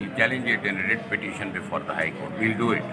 challenge it in writ petition before the High Court. We'll do it.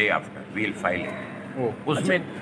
day after we'll file it.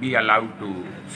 be allowed to